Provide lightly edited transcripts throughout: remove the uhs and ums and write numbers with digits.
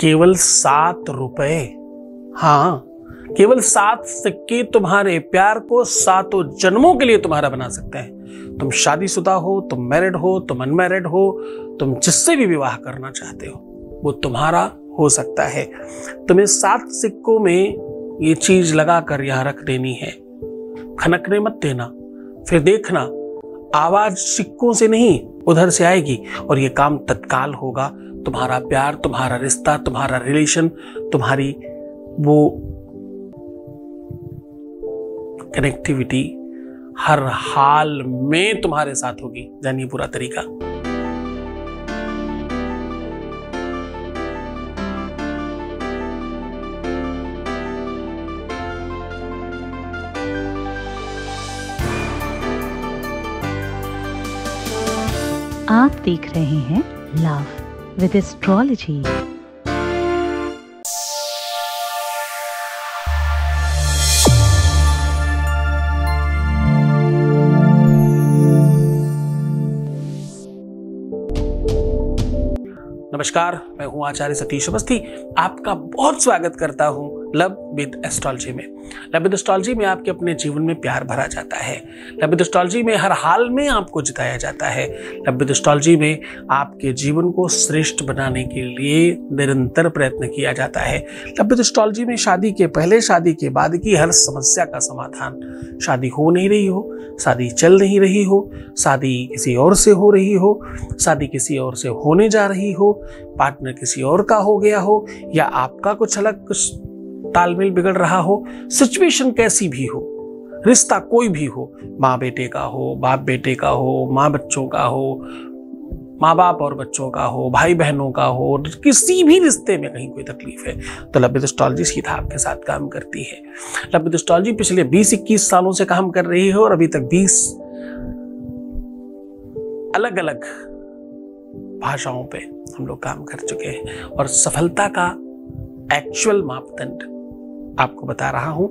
केवल 7 रुपए। हाँ, केवल 7 सिक्के तुम्हारे प्यार को 7 जन्मों के लिए तुम्हारा बना सकते हैं। तुम शादीशुदा हो, तुम मैरिड हो, तुम अनमैरिड हो, तुम जिससे भी विवाह करना चाहते हो वो तुम्हारा हो सकता है। तुम्हें 7 सिक्कों में ये चीज लगा कर यहां रख देनी है। खनकने मत देना, फिर देखना आवाज सिक्कों से नहीं उधर से आएगी और ये काम तत्काल होगा। तुम्हारा प्यार, तुम्हारा रिश्ता, तुम्हारा रिलेशन, तुम्हारी वो कनेक्टिविटी हर हाल में तुम्हारे साथ होगी। जानिए पूरा तरीका। आप देख रहे हैं लव विद एस्ट्रोलॉजी। नमस्कार, मैं हूं आचार्य सतीश अवस्थी। आपका बहुत स्वागत करता हूं लव विद एस्ट्रोलॉजी में। लव विद एस्ट्रोलॉजी में आपके अपने जीवन में प्यार भरा जाता है। लव विद एस्ट्रोलॉजी में हर हाल में आपको जिताया जाता है। लव विद एस्ट्रोलॉजी में आपके जीवन को श्रेष्ठ बनाने के लिए निरंतर प्रयत्न किया जाता है। लव विद एस्ट्रोलॉजी में शादी के पहले, शादी के बाद की हर समस्या का समाधान। शादी हो नहीं रही हो, शादी चल नहीं रही हो, शादी किसी और से हो रही हो, शादी किसी और से होने जा रही हो, पार्टनर किसी और का हो गया हो, या आपका कुछ अलग कुछ तालमेल बिगड़ रहा हो, सिचुएशन कैसी भी हो, रिश्ता कोई भी हो, माँ बेटे का हो, बाप बेटे का हो, माँ बच्चों का हो, माँ बाप और बच्चों का हो, भाई बहनों का हो, किसी भी रिश्ते में कहीं कोई तकलीफ है तो लव विद एस्ट्रोलॉजी सीधा आपके साथ काम करती है। लव विद एस्ट्रोलॉजी पिछले 20-21 सालों से काम कर रही है और अभी तक 20 अलग अलग भाषाओं पे हम लोग काम कर चुके हैं और सफलता का एक्चुअल मापदंड आपको बता रहा हूं।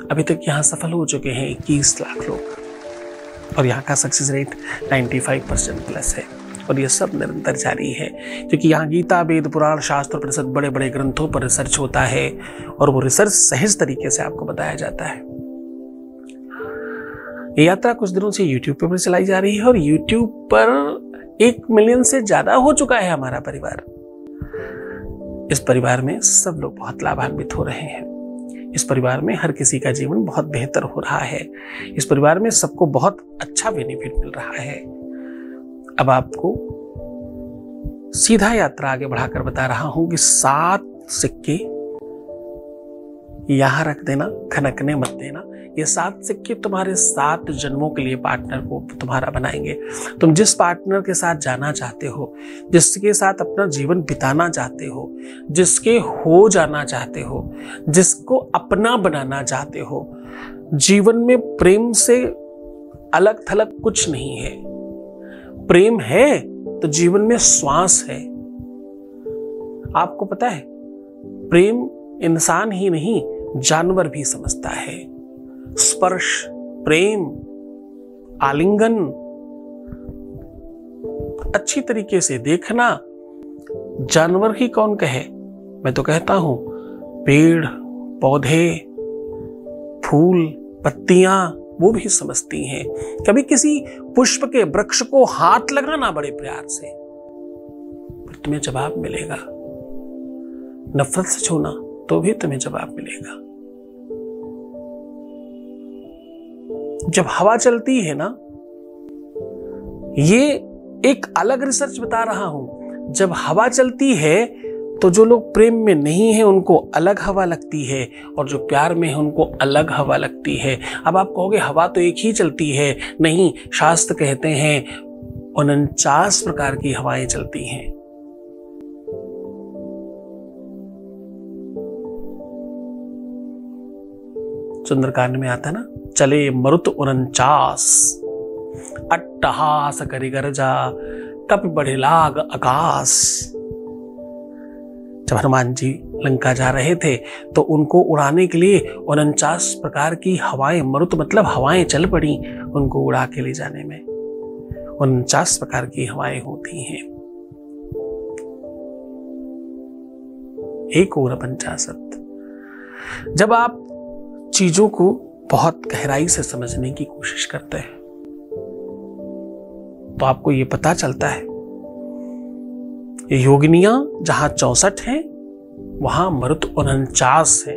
अभी तक यहां सफल हो चुके हैं 21 लाख लोग और यहां का सक्सेस रेट 95% प्लस है और ये सब निरंतर जारी है क्योंकि यहाँ गीता, वेद, पुराण, शास्त्र, उपनिषद, बड़े बड़े ग्रंथों पर रिसर्च होता है और वो रिसर्च सहज तरीके से आपको बताया जाता है। ये यात्रा कुछ दिनों से YouTube पर चलाई जा रही है और YouTube पर 1 मिलियन से ज्यादा हो चुका है हमारा परिवार। इस परिवार में सब लोग बहुत लाभान्वित हो रहे हैं। इस परिवार में हर किसी का जीवन बहुत बेहतर हो रहा है। इस परिवार में सबको बहुत अच्छा बेनिफिट मिल रहा है। अब आपको सीधा यात्रा आगे बढ़ाकर बता रहा हूं कि 7 सिक्के यहां रख देना, खनकने मत देना। ये 7 सिक्के तुम्हारे 7 जन्मों के लिए पार्टनर को तुम्हारा बनाएंगे। तुम जिस पार्टनर के साथ जाना चाहते हो, जिसके साथ अपना जीवन बिताना चाहते हो, जिसके हो जाना चाहते हो, जिसको अपना बनाना चाहते हो, जीवन में प्रेम से अलग थलग कुछ नहीं है। प्रेम है तो जीवन में श्वास है। आपको पता है प्रेम इंसान ही नहीं जानवर भी समझता है। स्पर्श, प्रेम, आलिंगन, अच्छी तरीके से देखना जानवर ही कौन कहे। मैं तो कहता हूं पेड़, पौधे, फूल, पत्तियां वो भी समझती हैं। कभी किसी पुष्प के वृक्ष को हाथ लगाना बड़े प्यार से, पर तुम्हें जवाब मिलेगा। नफरत से छूना तो भी तुम्हें जवाब मिलेगा। जब हवा चलती है ना, ये एक अलग रिसर्च बता रहा हूं, जब हवा चलती है तो जो लोग प्रेम में नहीं है उनको अलग हवा लगती है और जो प्यार में है उनको अलग हवा लगती है। अब आप कहोगे हवा तो एक ही चलती है। नहीं, शास्त्र कहते हैं 49 प्रकार की हवाएं चलती हैं। सुंदरकांड में आता ना, चले मरुत 49 अट्टहास करि गर्जा कपि बढ़े लाग आकाश। जब हनुमान जी लंका जा रहे थे तो उनको उड़ाने के लिए 49 प्रकार की हवाएं, मरुत मतलब हवाएं चल पड़ी उनको उड़ा के ले जाने में। 49 प्रकार की हवाएं होती हैं। एक और 50। जब आप चीजों को बहुत गहराई से समझने की कोशिश करते हैं तो आपको यह पता चलता है योगिनियां जहां 64 हैं वहां मरुत 49 है।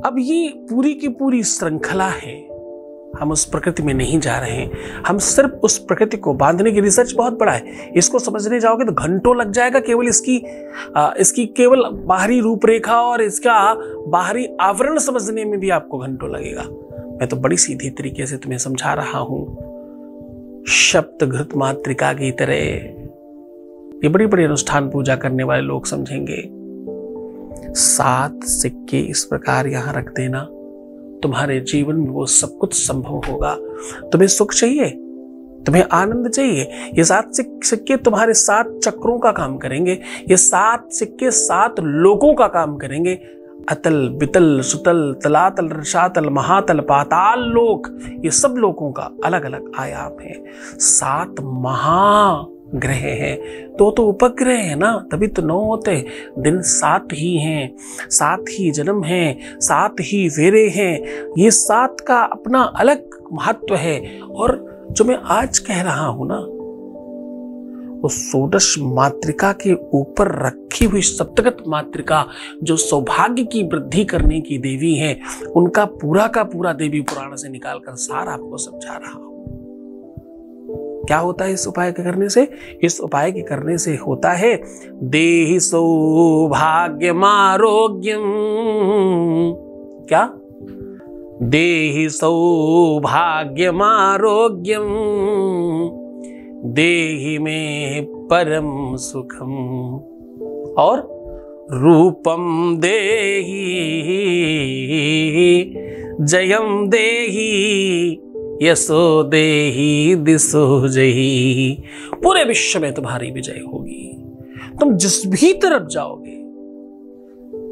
अब ये पूरी की पूरी श्रृंखला है। हम उस प्रकृति में नहीं जा रहे हैं, हम सिर्फ उस प्रकृति को बांधने की रिसर्च बहुत बड़ा है। इसको समझने जाओगे तो घंटों लग जाएगा। केवल इसकी केवल बाहरी रूपरेखा और इसका बाहरी आवरण समझने में भी आपको घंटों लगेगा। मैं तो बड़ी सीधी तरीके से तुम्हें समझा रहा हूं, शब्द घृत मातृका की तरह। ये बड़ी बड़ी अनुष्ठान पूजा करने वाले लोग समझेंगे। 7 सिक्के इस प्रकार यहां रख देना, तुम्हारे जीवन में वो सब कुछ संभव होगा। तुम्हें सुख चाहिए, तुम्हें आनंद चाहिए, ये 7 सिक्के तुम्हारे 7 चक्रों का काम करेंगे। ये 7 सिक्के 7 लोकों का काम करेंगे। अतल, बितल, सुतल, तलातल, रसातल, महातल, पाताल लोक, ये सब लोकों का अलग अलग आयाम है। 7 महाग्रह हैं, तो उपग्रह है ना, तभी तो 9 होते। दिन 7 ही हैं, 7 ही जन्म हैं, 7 ही फेरे हैं। ये 7 का अपना अलग महत्व है। और जो मैं आज कह रहा हूं ना, वो षोडश मातृका के ऊपर रखी हुई सप्तगत मातृका जो सौभाग्य की वृद्धि करने की देवी है, उनका पूरा का पूरा देवी पुराण से निकालकर सार आपको समझा रहा हूं। क्या होता है इस उपाय के करने से? इस उपाय के करने से होता है देहि सौभाग्यम आरोग्यम। क्या? देहि सौभाग्यम आरोग्यम, देहि में परम सुखम, और रूपम देहि जयम देहि यशो देहि दिशो जही। पूरे विश्व में तुम्हारी विजय होगी। तुम जिस भी तरफ जाओगे,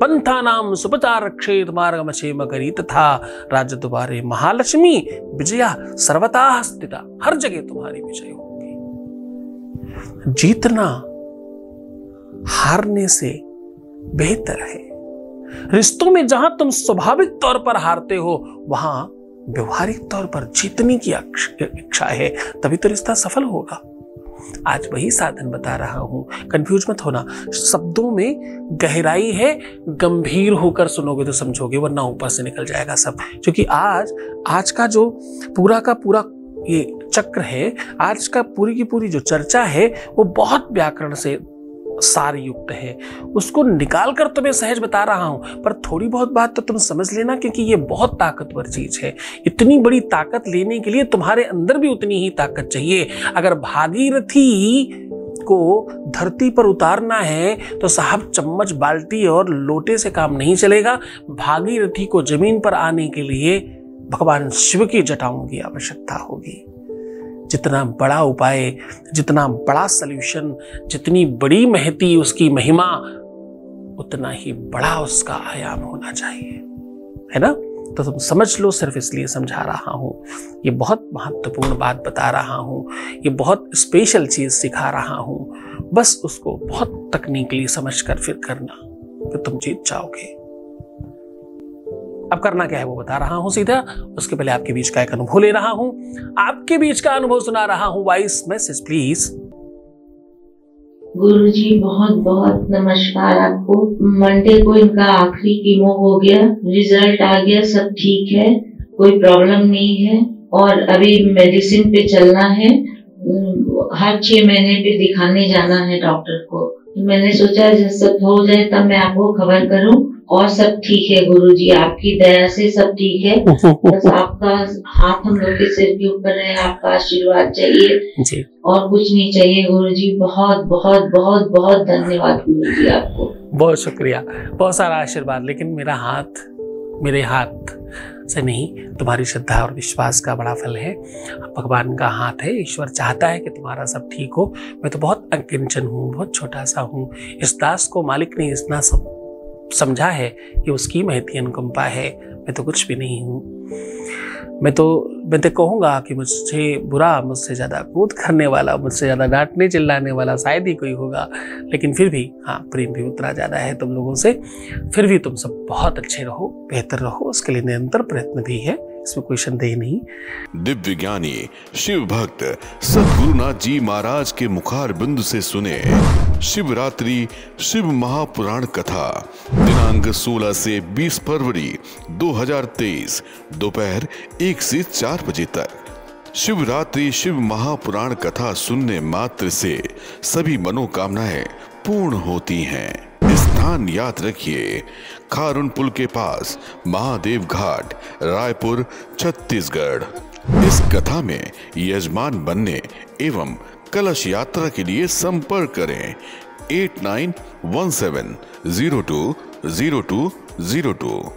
पंथा नाम सुपचार रक्षेत मार्गम क्षेम करी, तथा राज्य तुम्हारे महालक्ष्मी विजया सर्वथा स्थिता। हर जगह तुम्हारी विजय होगी। जीतना हारने से बेहतर है। रिश्तों में जहां तुम स्वाभाविक तौर पर हारते हो, वहां व्यवहारिक तौर पर जीतने की इच्छा है, तभी तो रिश्ता सफल होगा। आज वही साधन बता रहा हूं, कंफ्यूज मत होना। शब्दों में गहराई है, गंभीर होकर सुनोगे तो समझोगे, वरना ऊपर से निकल जाएगा सब। क्योंकि आज का जो पूरा का पूरा ये चक्र है, आज का पूरी की पूरी जो चर्चा है, वो बहुत व्याकरण से सार युक्त है। उसको निकाल कर तुम्हें सहज बता रहा हूं, पर थोड़ी बहुत बात तो तुम समझ लेना, क्योंकि ये बहुत ताकतवर चीज है। इतनी बड़ी ताकत लेने के लिए तुम्हारे अंदर भी उतनी ही ताकत चाहिए। अगर भागीरथी को धरती पर उतारना है तो साहब चम्मच, बाल्टी और लोटे से काम नहीं चलेगा। भागीरथी को जमीन पर आने के लिए भगवान शिव की जटाओं की आवश्यकता होगी। जितना बड़ा उपाय, जितना बड़ा सल्यूशन, जितनी बड़ी महती उसकी महिमा, उतना ही बड़ा उसका आयाम होना चाहिए, है ना? तो तुम समझ लो, सिर्फ इसलिए समझा रहा हूं। ये बहुत महत्वपूर्ण बात बता रहा हूं, ये बहुत स्पेशल चीज सिखा रहा हूं। बस उसको बहुत तकनीकली समझकर फिर करना, तो तुम जीत जाओगे। अब करना क्या है वो बता रहा हूं सीधा। उसके पहले आपके बीच का एक अनुभव ले रहा हूं, आपके बीच का अनुभव सुना रहा हूं। Voice message please. गुरुजी बहुत बहुत नमस्कार आपको। मंडे को इनका आखिरी कीमो हो गया, रिजल्ट आ गया, सब ठीक है, कोई प्रॉब्लम नहीं है। और अभी मेडिसिन पे चलना है, हर 6 महीने पे दिखाने जाना है डॉक्टर को। मैंने सोचा जब सब हो जाए तब मैं आपको खबर करूं। और सब ठीक है गुरुजी, आपकी दया से सब ठीक है। बस आपका हाथ हम लोग के सिर के ऊपर है, आपका आशीर्वाद चाहिए जी। और कुछ नहीं चाहिए गुरुजी। बहुत बहुत बहुत बहुत धन्यवाद गुरुजी आपको। बहुत शुक्रिया, बहुत सारा आशीर्वाद। लेकिन मेरे हाथ से नहीं, तुम्हारी श्रद्धा और विश्वास का बड़ा फल है। भगवान का हाथ है, ईश्वर चाहता है कि तुम्हारा सब ठीक हो। मैं तो बहुत अकिंचन हूँ, बहुत छोटा सा हूँ। इस दास को मालिक ने इतना सब समझा है कि उसकी महती अनुकंपा है। मैं तो कुछ भी नहीं हूं। मैं तो कहूँगा कि मुझसे बुरा, मुझसे ज़्यादा क्रोध करने वाला, मुझसे ज़्यादा डांटने चिल्लाने वाला शायद ही कोई होगा, लेकिन फिर भी हाँ, प्रेम भी उतना ज़्यादा है तुम लोगों से। फिर भी तुम सब बहुत अच्छे रहो, बेहतर रहो, उसके लिए निरंतर प्रयत्न भी है, इसमें कोई संदेह नहीं। दिव्य ज्ञानी शिव भक्त सद्गुरुनाथ जी महाराज के मुखार बिंदु से सुने शिवरात्रि शिव महापुराण कथा दिनांक 16 से 20 फरवरी 2023 दोपहर 1 से 4 बजे तक। शिवरात्रि शिव महापुराण कथा सुनने मात्र से सभी मनोकामनाएं पूर्ण होती हैं। स्थान याद रखिए, खारून पुल के पास महादेव घाट, रायपुर, छत्तीसगढ़। इस कथा में यजमान बनने एवं कलश यात्रा के लिए संपर्क करें 8917020202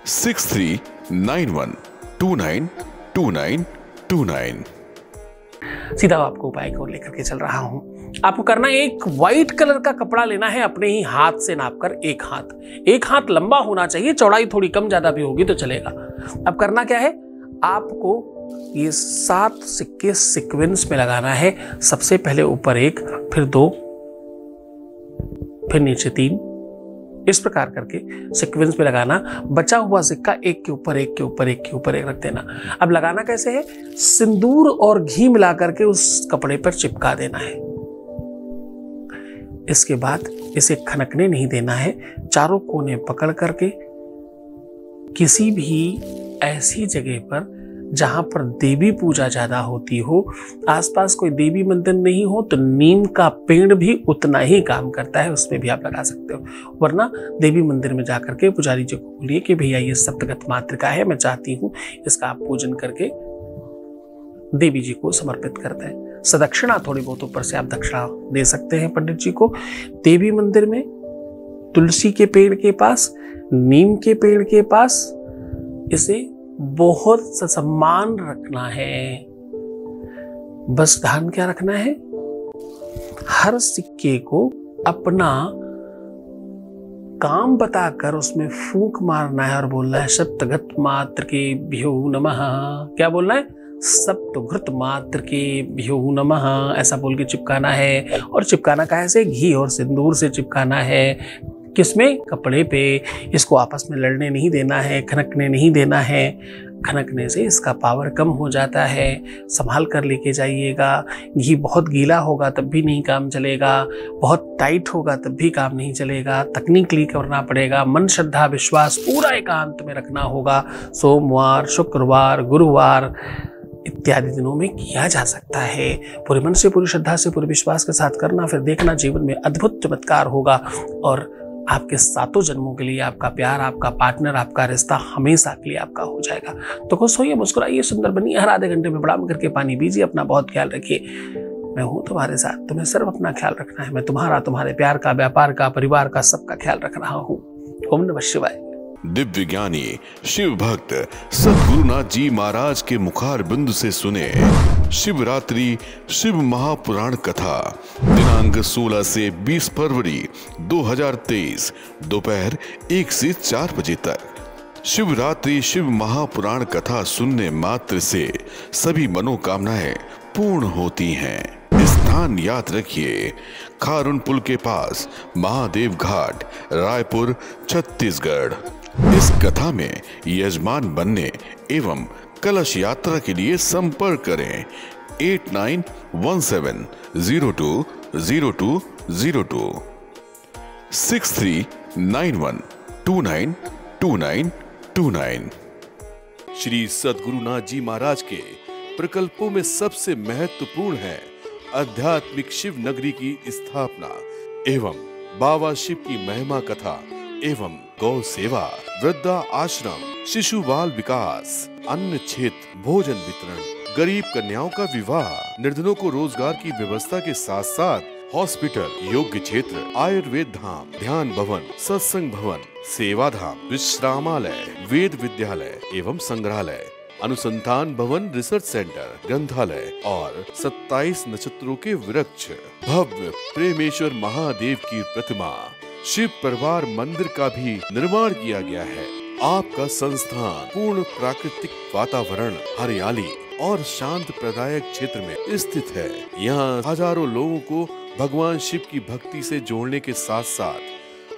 6391292929। सीधा आपको उपाय को लेकर के चल रहा हूं। आपको करना है, एक व्हाइट कलर का कपड़ा लेना है, अपने ही हाथ से नापकर एक हाथ लंबा होना चाहिए, चौड़ाई थोड़ी कम ज्यादा भी होगी तो चलेगा। अब करना क्या है, आपको ये 7 सिक्के सीक्वेंस में लगाना है। सबसे पहले ऊपर 1, फिर 2, फिर नीचे 3, इस प्रकार करके सीक्वेंस में लगाना। बचा हुआ सिक्का एक के ऊपर एक के ऊपर एक के ऊपर एक रख देना। अब लगाना कैसे है, सिंदूर और घी मिलाकर के उस कपड़े पर चिपका देना है। इसके बाद इसे खनकने नहीं देना है। चारों कोने पकड़ करके किसी भी ऐसी जगह पर जहां पर देवी पूजा ज्यादा होती हो, आसपास कोई देवी मंदिर नहीं हो, तो नीम का पेड़ भी उतना ही काम करता है, उसमें भी आप लगा सकते हो। वरना देवी मंदिर में जाकर के पुजारी जी को बोलिए कि भैया ये सप्तगत मातृका है, मैं चाहती हूँ इसका आप पूजन करके देवी जी को समर्पित कर दें। सदक्षिणा थोड़ी बहुत ऊपर से आप दक्षिणा दे सकते हैं पंडित जी को। देवी मंदिर में तुलसी के पेड़ के पास, नीम के पेड़ के पास इसे बहुत सम्मान रखना है। बस ध्यान क्या रखना है, हर सिक्के को अपना काम बताकर उसमें फूंक मारना है और बोलना है सप्तघृत मात्र के भ्यो नमः। क्या बोलना है, सप्तघृत मात्र के भ्यो नमः, ऐसा बोल के चिपकाना है। और चिपकाना कैसे, घी और सिंदूर से चिपकाना है। किसमें, कपड़े पे। इसको आपस में लड़ने नहीं देना है, खनकने नहीं देना है। खनकने से इसका पावर कम हो जाता है। संभाल कर लेके जाइएगा। घी बहुत गीला होगा तब भी नहीं काम चलेगा, बहुत टाइट होगा तब भी काम नहीं चलेगा। तकनीकली करना पड़ेगा। मन, श्रद्धा, विश्वास पूरा एकांत में रखना होगा। सोमवार, शुक्रवार, गुरुवार इत्यादि दिनों में किया जा सकता है। पूरे मन से, पूरी श्रद्धा से, पूरे विश्वास के साथ करना, फिर देखना जीवन में अद्भुत चमत्कार होगा और आपके 7 जन्मों के लिए आपका प्यार, आपका पार्टनर, आपका रिश्ता हमेशा के लिए आपका हो जाएगा। तो खुश होइए, मुस्कुराइए, सुंदर बनिए। हर आधे घंटे में बड़ा करके पानी पीजिए। अपना बहुत ख्याल रखिए। मैं हूं तुम्हारे साथ, तुम्हें सिर्फ अपना ख्याल रखना है। मैं तुम्हारा, तुम्हारे प्यार का, व्यापार का, परिवार का, सबका ख्याल रख रहा हूं। ओम नमः शिवाय। दिव्य ज्ञानी शिव भक्त सद्गुरुनाथ जी महाराज के मुखार बिंदु से सुने शिवरात्रि शिव महापुराण कथा दिनांक 16 से 20 फरवरी 2023 दोपहर 1 से 4 बजे तक। शिवरात्रि शिव महापुराण कथा सुनने मात्र से सभी मनोकामनाएं पूर्ण होती हैं। स्थान याद रखिए, खारून पुल के पास महादेव घाट, रायपुर, छत्तीसगढ़। इस कथा में यजमान बनने एवं कलश यात्रा के लिए संपर्क करें 8917020202 6391292929। श्री सद्गुरुनाथ जी महाराज के प्रकल्पों में सबसे महत्वपूर्ण है आध्यात्मिक शिव नगरी की स्थापना एवं बाबा शिव की महिमा कथा एवं गौ सेवा, वृद्धा आश्रम, शिशु बाल विकास, अन्न क्षेत्र, भोजन वितरण, गरीब कन्याओं का विवाह, निर्धनों को रोजगार की व्यवस्था के साथ साथ हॉस्पिटल, योग्य क्षेत्र, आयुर्वेद धाम, ध्यान भवन, सत्संग भवन, सेवा धाम, विश्रामालय, वेद विद्यालय एवं संग्रहालय, अनुसंधान भवन, रिसर्च सेंटर, ग्रंथालय और 27 नक्षत्रों के वृक्ष, भव्य प्रेमेश्वर महादेव की प्रतिमा, शिव परिवार मंदिर का भी निर्माण किया गया है। आपका संस्थान पूर्ण प्राकृतिक वातावरण, हरियाली और शांत प्रदायक क्षेत्र में स्थित है। यहाँ हजारों लोगों को भगवान शिव की भक्ति से जोड़ने के साथ साथ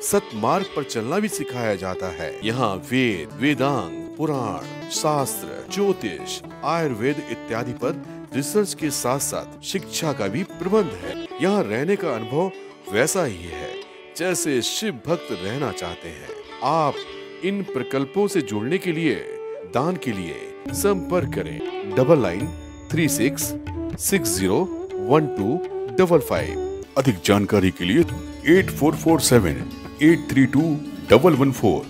सतमार्ग पर चलना भी सिखाया जाता है। यहाँ वेद, वेदांग, पुराण, शास्त्र, ज्योतिष, आयुर्वेद इत्यादि पर रिसर्च के साथ साथ शिक्षा का भी प्रबंध है। यहाँ रहने का अनुभव वैसा ही है जैसे शिव भक्त रहना चाहते हैं। आप इन प्रकल्पों से जुड़ने के लिए, दान के लिए संपर्क करें 9936601255। अधिक जानकारी के लिए 8447832114